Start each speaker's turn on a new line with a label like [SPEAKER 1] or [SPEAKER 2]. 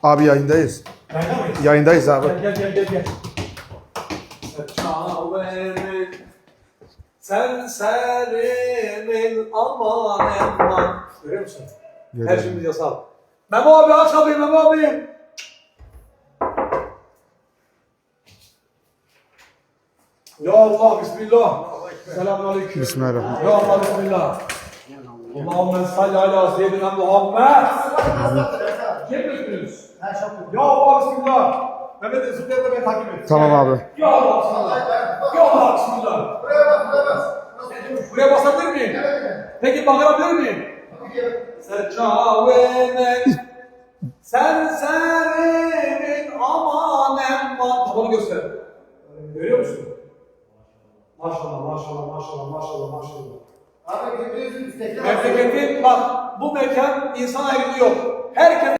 [SPEAKER 1] Abi yayındayız.
[SPEAKER 2] Yayında mıyız?
[SPEAKER 1] Yayındayız abi.
[SPEAKER 2] Gel. Çaverin, sen serimin aman eman. Görüyor musun? Her şeyimiz yasal. Memo abi aç kapıyı Memo abi. Ya Allah bismillah. Selamünaleyküm.
[SPEAKER 1] Bismillahirrahmanirrahim.
[SPEAKER 2] Ya Allah bismillah. Allahümme salli ala seyyidina Muhammed. Kim götürüyorsunuz? Ya Allah bismillah. Mehmet Zıplay'a da beni takip et.
[SPEAKER 1] Tamam abi.
[SPEAKER 2] Ya Allah bismillah. Ya Allah bismillah. Buraya basabilir miyim? Peki bakabilir miyim? Secavenin sen serimin aman emman. Tabanı göster. Görüyor musun? Maşallah.
[SPEAKER 3] Abi götürüyorsun istekler.
[SPEAKER 2] Memleketin bak bu mekan insan ayrımı yok. Herkes